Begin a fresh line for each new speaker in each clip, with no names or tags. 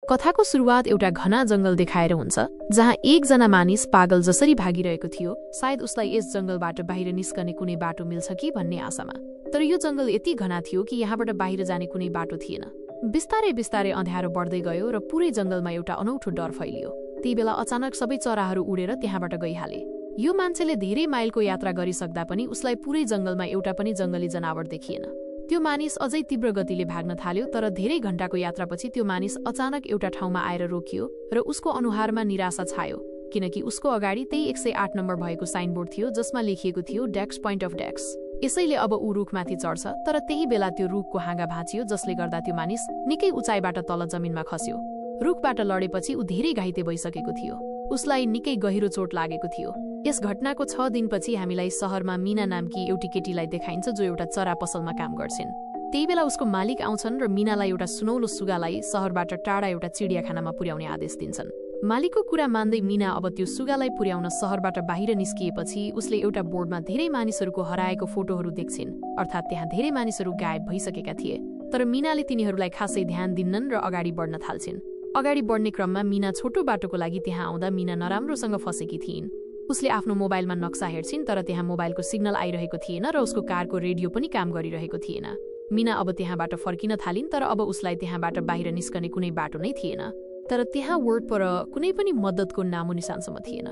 कथाको सुरुवात एउटा घना जंगल देखाएर हुन्छ, जहाँ एकजना मानिस पागल जसरी भागिरहेको थियो, सायद उसलाई यस जंगलबाट बाहिर निस्कने कुनै बाटो मिल्छ कि भन्ने आशामा। तर यो जंगल यति घना थियो कि यहाँबाट बाहिर जाने कुनै बाटो थिएन। बिस्तारै बिस्तारै अँध्यारो बढ्दै गयो र पुरै जंगलमा एउटा अनौठो डर फैलियो। त्यही बेला अचानक सबै चराहरू उडेर त्यहाँबाट गइहाले। यो मान्छेले धेरै माइलको यात्रा गरिसक्दा पनि उसलाई पुरै जंगलमा एउटा पनि जंगली जनावर देखिएन। त्यो मानिस अझै तीव्र गतिले भाग्न थाल्यो, तर धेरै घण्टाको यात्रापछि त्यो मानिस अचानक एउटा ठाउँमा आएर रोकियो र उसको अनुहारमा निराशा छायो, किनकि उसको अगाडि त्यही 108 नम्बर भएको साइनबोर्ड थियो जसमा लेखिएको थियो डेक्स पोइन्ट अफ डेक्स। यसैले अब ऊ रुखमाथि चढ्छ, तर त्यही बेला त्यो रुखको हाँगा भाँचियो, जसले गर्दा त्यो मानिस निकै उचाइबाट तल जमिनमा खस्यो। रुखबाट लडेपछि ऊ धेरै घाइते भइसकेको थियो। उसलाई निकै गहिरो चोट लागेको थियो। यस घटनाको 6 दिनपछि हामीलाई शहरमा मीना नामकी एउटी केटीलाई देखाइन्छ, जो एउटा चरा पसलमा काम गर्छिन्। त्यही बेला उसको मालिक आउँछन् र मीनालाई एउटा सुनौलो सुगालाई शहरबाट टाढा एउटा चिडियाखानामा पुर्याउने आदेश दिन्छन्। मालिकको कुरा मान्दै मीना अब त्यो सुगालाई पुर्याउन शहरबाट बाहिर निस्किएपछि उसले एउटा बोर्डमा धेरै मानिसहरूको हराएको फोटोहरू देख्छिन्, अर्थात् त्यहाँ धेरै मानिसहरू गायब भइसकेका थिए। तर मीनाले तिनीहरूलाई खासै ध्यान दिन्नन् र अगाडि बढ्न थाल्छिन्। अगाडि बढ्ने क्रममा मीना छोटो बाटोको लागि त्यहाँ आउँदा मीना नराम्रोसँग फसेकी थिइन्। उसले आफ्नो मोबाइलमा नक्सा हेर्छिन्, तर त्यहाँ मोबाइलको सिग्नल आइरहेको थिएन र उसको कारको रेडियो पनि काम गरिरहेको थिएन। मीना अब त्यहाँबाट फर्किन थालिन्, तर अब उसलाई त्यहाँबाट बाहिर निस्कने कुनै बाटो नै थिएन। तर त्यहाँ वर्ड पर कुनै पनि मद्दतको नामोनिशानसम्म थिएन।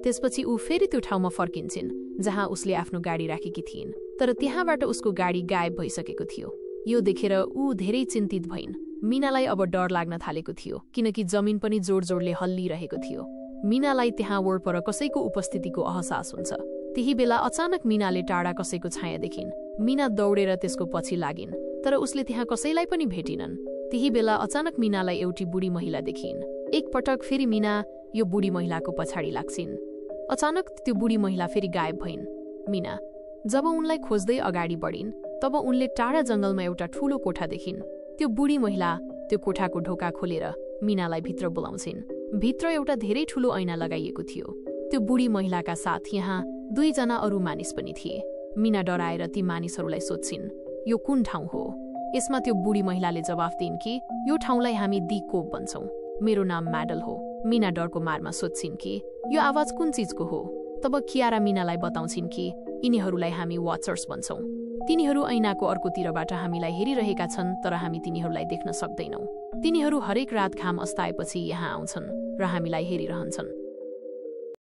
त्यसपछि ऊ फेरि त्यो ठाउँमा फर्किन्छिन् जहाँ उसले आफ्नो गाडी राखेकी थिइन्, तर त्यहाँबाट उसको गाडी गायब भइसकेको थियो। यो देखेर ऊ धेरै चिन्तित भइन्। मीनालाई अब डर लाग्न थालेको थियो, किनकि जमिन पनि जोड-जोडले हल्लिरहेको थियो। मीनालाई त्यहाँ वरपर कसैको उपस्थितिको अहसास हुन्छ। त्यही बेला अचानक मीनाले टाढा कसैको छाया देखिन्। मीना दौडेर त्यसको पछि लागिन्, तर उसले त्यहाँ कसैलाई पनि भेटिनन्। त्यही बेला अचानक मीनालाई एउटी बुढी महिला देखिन्। एक पटक फेरि मीना यो बुढी महिलाको पछाडि लाग्छिन्। अचानक त्यो बुढी महिला फेरि गायब भइन्। मीना जब उनलाई खोज्दै अगाडि बढिन्, तब उनले टाढा जंगलमा एउटा ठूलो कोठा देखिन्। त्यो बुढी महिला त्यो कोठाको ढोका खोलेर मीनालाई भित्र बोलाउँछिन्। भित्र एउटा धेरै ठूलो ऐना लगाइएको थियो। त्यो बुढी महिलाका साथ यहाँ 2 जना अरू मानिस पनि थिए। मीना डराएर ती मानिसहरूलाई सोध्छिन्, यो कुन ठाउँ हो? यसमा त्यो बुढी महिलाले जवाफ दिइन् कि यो ठाउँलाई हामी दी कोप भन्छौं। मेरो नाम म्याडल हो। मीना डरको मारमा सोध्छिन् कि यो आवाज कुन चीजको हो? तब कियारा मीनालाई बताउँछिन् कि यिनीहरूलाई हामी वाचर्स भन्छौं। तिनीहरू ऐनाको अर्कोतिरबाट हामीलाई हेरिरहेका छन्, तर हामी तिनीहरूलाई देख्न सक्दैनौं। तिनीहरू हरेक रात घाम अस्ताएपछि यहाँ आउँछन् र हामीलाई हेरिरहन्छन्।